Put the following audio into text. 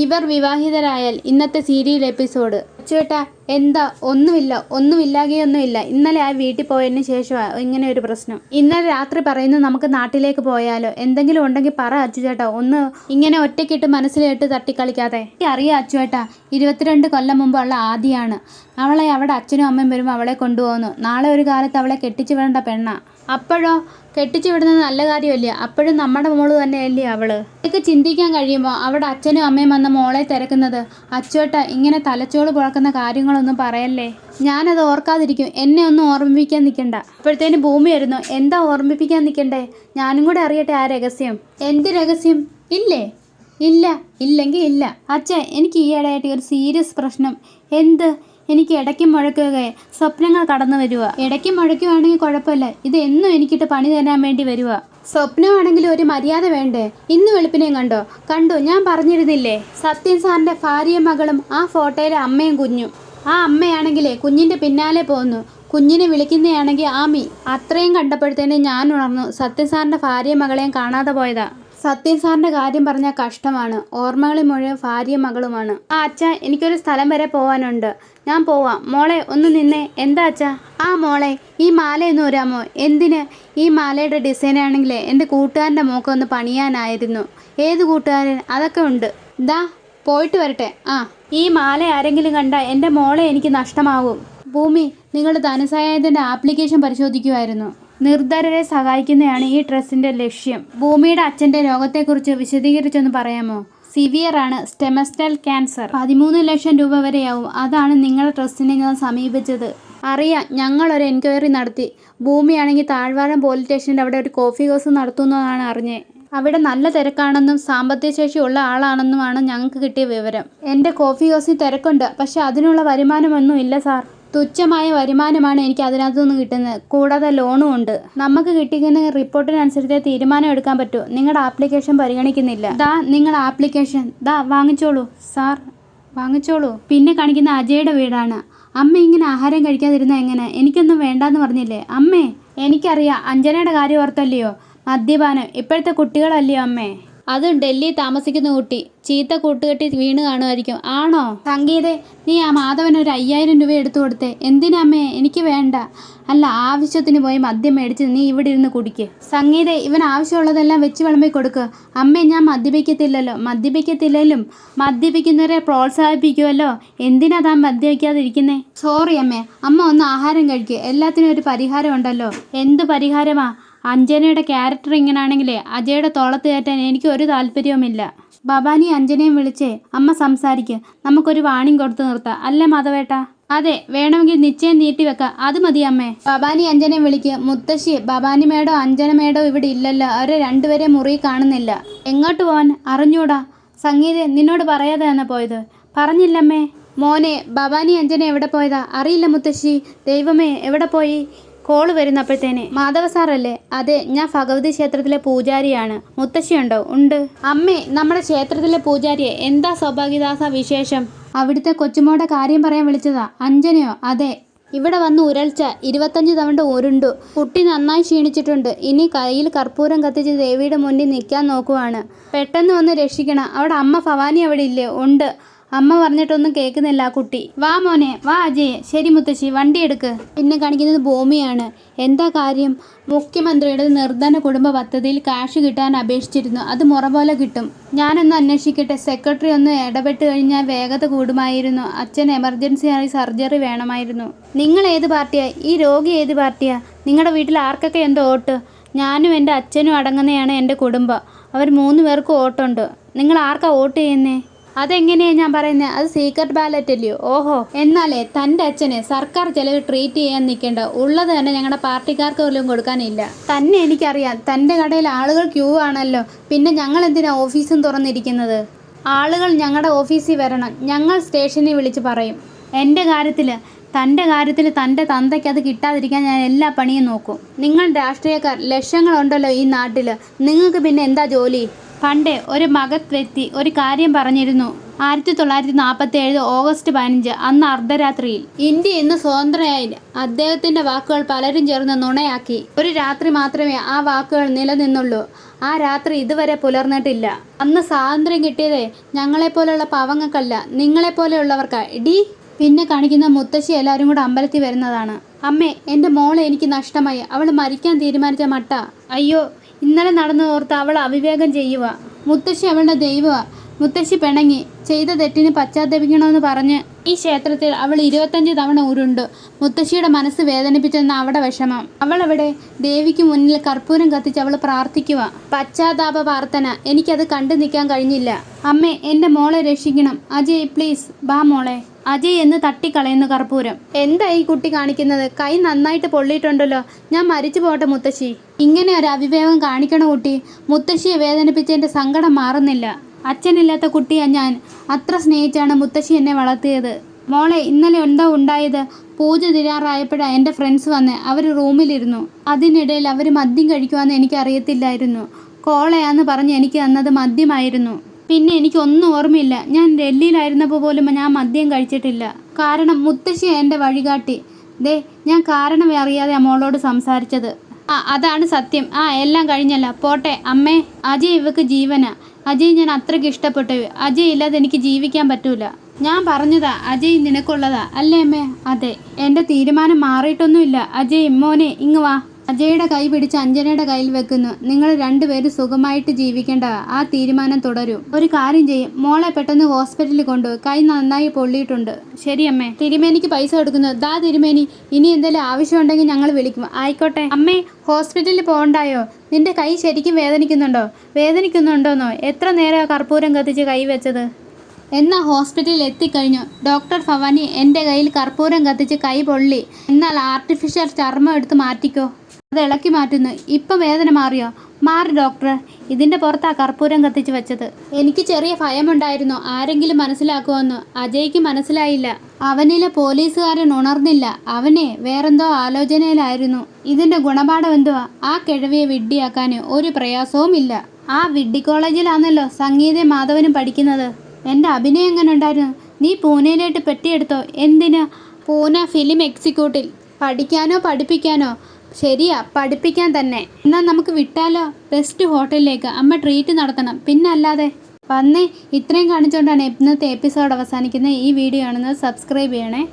ഇവർ വിവാഹിതരായാൽ ഇന്നത്തെ serial episode. ചേട്ടാ എന്താ? ഒന്നുമില്ലാതെയൊന്നുമില്ല. ഇന്നലെ ആ വീട്ടിൽ പോയതിന് ശേഷമാണ് ഇങ്ങനെ ഒരു പ്രശ്നം. ഇന്നലെ രാത്രി പറയുന്നു നമുക്ക് നാട്ടിലേക്ക് പോയാലോ, എന്തെങ്കിലും ഉണ്ടെങ്കിൽ പറ അച്ചുചേട്ടാ. ഒന്ന് ഇങ്ങനെ ഒറ്റയ്ക്കിട്ട് മനസ്സിലിട്ട് തട്ടിക്കളിക്കാതെ. അറിയാം അച്ചുചേട്ടാ, 22 കൊല്ലം മുമ്പുള്ള ആദിയാണ്. അവളെ അവിടെ അച്ഛനും അമ്മയും വരുമ്പോൾ അവളെ കൊണ്ടുപോകുന്നു. നാളെ ഒരു കാലത്ത് അവളെ കെട്ടിച്ചു വിടേണ്ട പെണ്ണാ. അപ്പോഴോ കെട്ടിച്ചു വിടുന്നത് നല്ല കാര്യമല്ലേ? അപ്പോഴും നമ്മുടെ മോള് തന്നെയല്ലേ അവള്. ഇതൊക്കെ ചിന്തിക്കാൻ കഴിയുമ്പോൾ അവിടെ അച്ഛനും അമ്മയും വന്ന മോളെ തിരക്കുന്നത്. അച്ചുവേട്ട ഇങ്ങനെ തലച്ചോറ് പുഴക്കുന്ന കാര്യങ്ങളൊന്നും പറയല്ലേ. ഞാനത് ഓർക്കാതിരിക്കും. എന്നെ ഒന്നും ഓർമ്മിപ്പിക്കാൻ നിൽക്കണ്ട. അപ്പോഴത്തേന് ഭൂമി വരുന്നു. എന്താ ഓർമ്മിപ്പിക്കാൻ നിൽക്കണ്ടേ? ഞാനും കൂടെ അറിയട്ടെ ആ രഹസ്യം. എന്ത് രഹസ്യം? ഇല്ലേ? ഇല്ലെങ്കിൽ ഇല്ല. അച്ഛാ, എനിക്ക് ഈയിടെയായിട്ട് ഒരു സീരിയസ് പ്രശ്നം. എന്ത്? എനിക്ക് ഇടയ്ക്കും മുഴക്കുകയെ സ്വപ്നങ്ങൾ കടന്നു വരിക. ഇടയ്ക്കും മുഴക്കുവാണെങ്കിൽ കുഴപ്പമില്ല, ഇത് എന്നും എനിക്കിട്ട് പണി തരാൻ വേണ്ടി വരിക. സ്വപ്നമാണെങ്കിൽ ഒരു മര്യാദ വേണ്ടേ? ഇന്ന് വെളുപ്പിനെയും കണ്ടു. ഞാൻ പറഞ്ഞിരുന്നില്ലേ, സത്യൻ സാറിൻ്റെ ഭാര്യയും മകളും ആ ഫോട്ടോയിലെ അമ്മയും കുഞ്ഞും. ആ അമ്മയാണെങ്കിലേ കുഞ്ഞിൻ്റെ പിന്നാലെ പോകുന്നു. കുഞ്ഞിനെ വിളിക്കുന്നതാണെങ്കിൽ ആമി. അത്രയും കണ്ടപ്പോഴത്തേനെ ഞാൻ ഉണർന്നു. സത്യൻ സാറിൻ്റെ ഭാര്യയും മകളെയും കാണാതെ പോയതാ. സത്യൻ സാറിൻ്റെ കാര്യം പറഞ്ഞാൽ കഷ്ടമാണ്. ഓർമ്മകളിൽ മുഴുവൻ ഭാര്യയും മകളുമാണ്. അച്ഛാ, എനിക്കൊരു സ്ഥലം വരെ പോകാനുണ്ട്. ഞാൻ പോവാം. മോളെ ഒന്ന് നിന്നേ. എന്താ അച്ഛാ? മോളെ, ഈ മാലയൊന്നും ഊരാമോ? എന്തിന്? ഈ മാലയുടെ ഡിസൈനാണെങ്കിലേ എൻ്റെ കൂട്ടുകാരൻ്റെ മോക്ക് ഒന്ന് പണിയാനായിരുന്നു. ഏത് കൂട്ടുകാരൻ? അതൊക്കെ ഉണ്ട്. ദാ പോയിട്ട് വരട്ടെ. ഈ മാല ആരെങ്കിലും കണ്ടാൽ എൻ്റെ മോളെ എനിക്ക് നഷ്ടമാകും. ഭൂമി, നിങ്ങൾ ധനസഹായത്തിൻ്റെ ആപ്ലിക്കേഷൻ പരിശോധിക്കുമായിരുന്നു. നിർധരരെ സഹായിക്കുന്നതാണ് ഈ ട്രസ്റ്റിൻ്റെ ലക്ഷ്യം. ഭൂമിയുടെ അച്ഛൻ്റെ രോഗത്തെക്കുറിച്ച് വിശദീകരിച്ചൊന്ന് പറയാമോ? സിവിയറാണ്, സ്റ്റെമസ്റ്റൽ ക്യാൻസർ. 13 ലക്ഷം രൂപ വരെയാവും. അതാണ് നിങ്ങളുടെ ട്രസ്റ്റിനെ ഞാൻ സമീപിച്ചത്. അറിയാം, ഞങ്ങളൊരു എൻക്വയറി നടത്തി. ഭൂമിയാണെങ്കിൽ താഴ്വാരം പോലീസ് സ്റ്റേഷൻ്റെ അവിടെ ഒരു കോഫി ഹൗസ് നടത്തുന്നതാണ് അറിഞ്ഞേ. അവിടെ നല്ല തിരക്കാണെന്നും സാമ്പത്തിക ശേഷിയുള്ള ആളാണെന്നുമാണ് ഞങ്ങൾക്ക് കിട്ടിയ വിവരം. എൻ്റെ കോഫി ഹൗസിൽ തിരക്കുണ്ട്, പക്ഷെ അതിനുള്ള വരുമാനമൊന്നും ഇല്ല സാർ. തുച്ഛമായ വരുമാനമാണ് എനിക്ക് അതിനകത്തുനിന്ന് കിട്ടുന്നത്. കൂടാതെ ലോണും ഉണ്ട്. നമുക്ക് കിട്ടിക്കുന്ന റിപ്പോർട്ടിനനുസരിച്ച് തീരുമാനം എടുക്കാൻ പറ്റൂ. നിങ്ങളുടെ ആപ്ലിക്കേഷൻ പരിഗണിക്കുന്നില്ല. നിങ്ങളുടെ ആപ്ലിക്കേഷൻ വാങ്ങിച്ചോളൂ സാർ, വാങ്ങിച്ചോളൂ. പിന്നെ കാണിക്കുന്ന അജയുടെ വീടാണ്. അമ്മ ഇങ്ങനെ ആഹാരം കഴിക്കാതിരുന്ന എങ്ങനെ? എനിക്കൊന്നും വേണ്ടാന്ന് പറഞ്ഞില്ലേ അമ്മേ? എനിക്കറിയാം, അഞ്ജനയുടെ കാര്യം ഓർത്തല്ലയോ. മദ്യപാനം ഇപ്പോഴത്തെ കുട്ടികളല്ലയോ അമ്മേ? അത് ഡൽഹി താമസിക്കുന്ന കുട്ടി. ചീത്ത കൂട്ടുകെട്ടി വീണ് കാണുമായിരിക്കും. ആണോ? സംഗീതേ, നീ ആ മാധവന് ഒരു 5000 രൂപ എടുത്തു കൊടുത്തേ. എന്തിനമ്മേ? എനിക്ക് വേണ്ട. അല്ല, ആവശ്യത്തിന് പോയി മദ്യം മേടിച്ച് നീ ഇവിടെ ഇരുന്ന് കുടിക്ക്. സംഗീതേ, ഇവൻ ആവശ്യമുള്ളതെല്ലാം വെച്ച് വിളമ്പി കൊടുക്കുക. അമ്മേ, ഞാൻ മദ്യപിക്കത്തില്ലെങ്കിലും മദ്യപിക്കുന്നവരെ പ്രോത്സാഹിപ്പിക്കുമല്ലോ. എന്തിനാ താൻ മദ്യപിക്കാതിരിക്കുന്നേ? സോറി അമ്മേ. അമ്മ ഒന്ന് ആഹാരം കഴിക്കുക. എല്ലാത്തിനും ഒരു പരിഹാരം ഉണ്ടല്ലോ. എന്ത് പരിഹാരമാ? അഞ്ജനയുടെ ക്യാരക്ടർ ഇങ്ങനാണെങ്കിലേ അജയുടെ തോളത്ത് കയറ്റാൻ എനിക്ക് ഒരു താല്പര്യവുമില്ല. ഭവാനി അഞ്ജനയും വിളിച്ചേ അമ്മ സംസാരിക്കുക. നമുക്കൊരു വാണിംഗ് കൊടുത്തു നിർത്താം. അല്ലേ മാധവേട്ടാ? അതെ, വേണമെങ്കിൽ നിശ്ചയം നീട്ടിവെക്കാം. അത് മതി അമ്മേ. ഭവാനി അഞ്ജനയും വിളിക്കുക. മുത്തശ്ശി, ഭവാനി മേഡോ അഞ്ജന മേഡോ ഇവിടെ ഇല്ലല്ലോ. അവരെ രണ്ടുപേരെ മുറി കാണുന്നില്ല. എങ്ങോട്ട് പോവാൻ? അറിഞ്ഞൂടാ. സംഗീത നിന്നോട് പറയാതെ തന്നെ പോയത്? പറഞ്ഞില്ലമ്മേ. മോനെ, ഭവാനി അഞ്ജന എവിടെ പോയതാ? അറിയില്ല മുത്തശ്ശി. ദൈവമേ, എവിടെ പോയി? കോള് വരുന്നപ്പോഴത്തേനെ. മാധവ സാറല്ലേ? അതെ, ഞാൻ ഭഗവതി ക്ഷേത്രത്തിലെ പൂജാരിയാണ്. മുത്തശ്ശിയുണ്ടോ? ഉണ്ട്. അമ്മേ, നമ്മുടെ ക്ഷേത്രത്തിലെ പൂജാരിയെ. എന്താ സൗഭാഗ്യദാസ വിശേഷം? അവിടുത്തെ കൊച്ചുമോടെ കാര്യം പറയാൻ വിളിച്ചതാ. അഞ്ജനയോ? അതെ. ഇവിടെ വന്ന് ഉരൾച്ച 25 തവണ ഉരുണ്ടു. കുട്ടി നന്നായി ക്ഷീണിച്ചിട്ടുണ്ട്. ഇനി കയ്യിൽ കർപ്പൂരം കത്തിച്ച് ദേവിയുടെ മുന്നിൽ നിൽക്കാൻ നോക്കുവാണ്. പെട്ടെന്ന് വന്ന് രക്ഷിക്കണം. അവിടെ അമ്മ ഭവാനി അവിടെ ഇല്ലേ? ഉണ്ട്. അമ്മ പറഞ്ഞിട്ടൊന്നും കേൾക്കുന്നില്ല ആ കുട്ടി. വാ മോനെ, വാ അജയ്. ശരി മുത്തശ്ശി, വണ്ടി എടുക്ക്. പിന്നെ കാണിക്കുന്നത് ഭൂമിയാണ്. എന്താ കാര്യം? മുഖ്യമന്ത്രിയുടെ നിർധന കുടുംബ പദ്ധതിയിൽ കാശ് കിട്ടാൻ അപേക്ഷിച്ചിരുന്നു. അത് മുറ പോലെ കിട്ടും. ഞാനൊന്ന് അന്വേഷിക്കട്ടെ. സെക്രട്ടറി ഒന്ന് ഇടപെട്ട് കഴിഞ്ഞാൽ വേഗത കൂടുമായിരുന്നു. അച്ഛൻ എമർജൻസിയായി സർജറി വേണമായിരുന്നു. നിങ്ങൾ ഏത് പാർട്ടിയാ? ഈ രോഗി ഏത് പാർട്ടിയാ? നിങ്ങളുടെ വീട്ടിൽ ആർക്കൊക്കെ എന്തോ വോട്ട്? ഞാനും എൻ്റെ അച്ഛനും അടങ്ങുന്നതാണ് എൻ്റെ കുടുംബം. അവർ 3 പേർക്കും വോട്ടുണ്ട്. നിങ്ങൾ ആർക്കാ വോട്ട് ചെയ്യുന്നേ? അതെങ്ങനെയാണ് ഞാൻ പറയുന്നത്? അത് സീക്രട്ട് ബാലറ്റ് അല്ലയോ? ഓഹോ, എന്നാലേ തൻ്റെ അച്ഛനെ സർക്കാർ ചിലവ് ട്രീറ്റ് ചെയ്യാൻ നിൽക്കേണ്ട. ഉള്ളത് തന്നെ ഞങ്ങളുടെ പാർട്ടിക്കാർക്ക് പോലും കൊടുക്കാനില്ല. തന്നെ എനിക്കറിയാം. തൻ്റെ കടയിൽ ആളുകൾ ക്യൂ ആണല്ലോ. പിന്നെ ഞങ്ങൾ എന്തിനാ ഓഫീസും തുറന്നിരിക്കുന്നത്? ആളുകൾ ഞങ്ങളുടെ ഓഫീസിൽ വരണം. ഞങ്ങൾ സ്റ്റേഷനിൽ വിളിച്ച് പറയും. തൻ്റെ കാര്യത്തിൽ തൻ്റെ തന്തയ്ക്ക് അത് കിട്ടാതിരിക്കാൻ ഞാൻ എല്ലാ പണിയും നോക്കും. നിങ്ങൾ രാഷ്ട്രീയക്കാർ ലക്ഷങ്ങളുണ്ടല്ലോ ഈ നാട്ടിൽ. നിങ്ങൾക്ക് പിന്നെ എന്താ ജോലി? പണ്ടേ ഒരു മഹത് വ്യക്തി ഒരു കാര്യം പറഞ്ഞിരുന്നു. 1947 ഓഗസ്റ്റ് 15 അന്ന് അർദ്ധരാത്രിയിൽ. ഇന്ത്യ ഇന്ന് സ്വതന്ത്രയായി. അദ്ദേഹത്തിന്റെ വാക്കുകൾ പലരും ചേർന്ന് നുണയാക്കി. ഒരു രാത്രി മാത്രമേ ആ വാക്കുകൾ നിലനിന്നുള്ളൂ. ആ രാത്രി ഇതുവരെ പുലർന്നിട്ടില്ല. അന്ന് സ്വാതന്ത്ര്യം കിട്ടിയതേ ഞങ്ങളെപ്പോലെയുള്ള പാവങ്ങൾക്കല്ല, നിങ്ങളെപ്പോലെയുള്ളവർക്കാ. ഇടി പിന്നെ കാണിക്കുന്ന മുത്തശ്ശി എല്ലാവരും കൂടെ അമ്പലത്തിൽ വരുന്നതാണ്. അമ്മേ, എൻ്റെ മോളെ എനിക്ക് നഷ്ടമായി. അവൾ മരിക്കാൻ തീരുമാനിച്ച മട്ട. അയ്യോ, ഇന്നലെ നടന്നതോർത്ത് അവൾ അവിവേകം ചെയ്യുക. മുത്തശ്ശി അവളുടെ ദൈവമാ. മുത്തശ്ശി പിണങ്ങി ചെയ്ത തെറ്റിന് പശ്ചാത്തപിക്കണമെന്ന് പറഞ്ഞ് ഈ ക്ഷേത്രത്തിൽ അവൾ 25 തവണ ഉരുണ്ടു. മുത്തശ്ശിയുടെ മനസ്സ് വേദനിപ്പിച്ചെന്ന അവിടെ വിഷമം. അവളവിടെ ദേവിക്ക് മുന്നിൽ കർപ്പൂരം കത്തിച്ച് അവൾ പ്രാർത്ഥിക്കുക. പശ്ചാത്താപ പ്രാർത്ഥന. എനിക്കത് കണ്ടു നിൽക്കാൻ കഴിഞ്ഞില്ല. അമ്മേ, എൻ്റെ മോളെ രക്ഷിക്കണം. അജയ് പ്ലീസ് ബാ മോളെ. അജയ് എന്ന് തട്ടിക്കളയുന്നു കർപ്പൂരം. എന്താ ഈ കുട്ടി കാണിക്കുന്നത്? കൈ നന്നായിട്ട് പൊള്ളിയിട്ടുണ്ടല്ലോ. ഞാൻ മരിച്ചു പോട്ടെ മുത്തശ്ശി. ഇങ്ങനെ ഒരു അവിവേകം കാണിക്കണ കുട്ടി. മുത്തശ്ശിയെ വേദനിപ്പിച്ചതിൻ്റെ സങ്കടം മാറുന്നില്ല. അച്ഛനില്ലാത്ത കുട്ടിയാ ഞാൻ. അത്ര സ്നേഹിച്ചാണ് മുത്തശ്ശി എന്നെ വളർത്തിയത്. മോളെ, ഇന്നലെ എന്താ ഉണ്ടായത്? പൂജ തീരാറായപ്പോഴാണ് എൻ്റെ ഫ്രണ്ട്സ് വന്ന്. അവർ റൂമിലിരുന്നു. അതിനിടയിൽ അവർ മദ്യം കഴിക്കുവാന്ന് എനിക്കറിയത്തില്ലായിരുന്നു. കോളയാന്ന് പറഞ്ഞ് എനിക്ക് തന്നത് മദ്യമായിരുന്നു. പിന്നെ എനിക്കൊന്നും ഓർമ്മയില്ല. ഞാൻ ഡൽഹിയിലായിരുന്നപ്പോൾ പോലും ഞാൻ മദ്യം കഴിച്ചിട്ടില്ല. കാരണം മുത്തശ്ശിയാണ് എൻ്റെ വഴികാട്ടി. ദേ, ഞാൻ കാരണം അറിയാതെ മോളോട് സംസാരിച്ചത്. അതാണ് സത്യം. എല്ലാം കഴിഞ്ഞല്ല. പോട്ടെ അമ്മേ. അജയ് ഇവക്ക് ജീവനാ. അജയ് ഞാൻ അത്രയ്ക്ക് ഇഷ്ടപ്പെട്ടു. അജയ് ഇല്ലാതെ എനിക്ക് ജീവിക്കാൻ പറ്റൂല. ഞാൻ പറഞ്ഞതാ അജയ് നിനക്കുള്ളതാ അല്ലേ അമ്മേ? അതെ. എൻ്റെ തീരുമാനം മാറിയിട്ടൊന്നുമില്ല. അജയ് മോനെ ഇങ്ങ് വാ. അജയുടെ കൈ പിടിച്ച് അഞ്ജനയുടെ കയ്യിൽ വെക്കുന്നു. നിങ്ങൾ രണ്ടുപേരും സുഖമായിട്ട് ജീവിക്കേണ്ട. ആ തീരുമാനം തുടരും. ഒരു കാര്യം ചെയ്യും, മോളെ പെട്ടെന്ന് ഹോസ്പിറ്റലിൽ കൊണ്ടുപോയി. കൈ നന്നായി പൊള്ളിയിട്ടുണ്ട്. ശരി അമ്മേ. തിരുമേനിക്ക് പൈസ കൊടുക്കുന്നു. ദാ തിരുമേനി, ഇനി എന്തെങ്കിലും ആവശ്യമുണ്ടെങ്കിൽ ഞങ്ങൾ വിളിക്കും. ആയിക്കോട്ടെ അമ്മേ. ഹോസ്പിറ്റലിൽ പോകണ്ടായോ? നിന്റെ കൈ ശരിക്കും വേദനിക്കുന്നുണ്ടോന്നോ? എത്ര നേരം കർപ്പൂരം കത്തിച്ച് കൈ വെച്ചത്? എന്നാൽ ഹോസ്പിറ്റലിൽ എത്തിക്കഴിഞ്ഞു. ഡോക്ടർ ഭവാനി എൻ്റെ കയ്യിൽ കർപ്പൂരം കത്തിച്ച് കൈ പൊള്ളി. എന്നാൽ ആർട്ടിഫിഷ്യൽ ചർമ്മം എടുത്ത് മാറ്റിക്കോ. അത് ഇളക്കി മാറ്റുന്നു. ഇപ്പം വേദന മാറിയോ? മാറി ഡോക്ടർ. ഇതിൻ്റെ പുറത്താ കർപ്പൂരം കത്തിച്ച് വെച്ചത്. എനിക്ക് ചെറിയ ഭയമുണ്ടായിരുന്നു, ആരെങ്കിലും മനസ്സിലാക്കുമെന്ന്. അജയ്ക്ക് മനസ്സിലായില്ല. അവനിലെ പോലീസുകാരൻ ഉണർന്നില്ല. അവനെ വേറെന്തോ ആലോചനയിലായിരുന്നു. ഇതിൻ്റെ ഗുണപാഠം എന്തുവാ? ആ കിഴവിയെ വിഡ്ഢിയാക്കാൻ ഒരു പ്രയാസവും ഇല്ല. ആ വിഡ്ഢി കോളേജിലാണല്ലോ സംഗീതയും മാധവനും പഠിക്കുന്നത്. എൻ്റെ അഭിനയം എങ്ങനെ ഉണ്ടായിരുന്നു? നീ പൂനെയിലോട്ട് പെട്ടിയെടുത്തോ? എന്തിനാ? Pune film executive. പഠിക്കാനോ പഠിപ്പിക്കാനോ? ശരിയാ, പഠിപ്പിക്കാൻ തന്നെ. എന്നാൽ നമുക്ക് വിട്ടാലോ? ബെസ്റ്റ് ഹോട്ടലിലേക്ക്. അമ്മ ട്രീറ്റ് നടത്തണം. പിന്നല്ലാതെ. വന്നേ. ഇത്രയും കാണിച്ചുകൊണ്ടാണ് ഇന്നത്തെ എപ്പിസോഡ് അവസാനിക്കുന്നത്. ഈ വീഡിയോ കാണുന്നത് സബ്സ്ക്രൈബ് ചെയ്യണേ.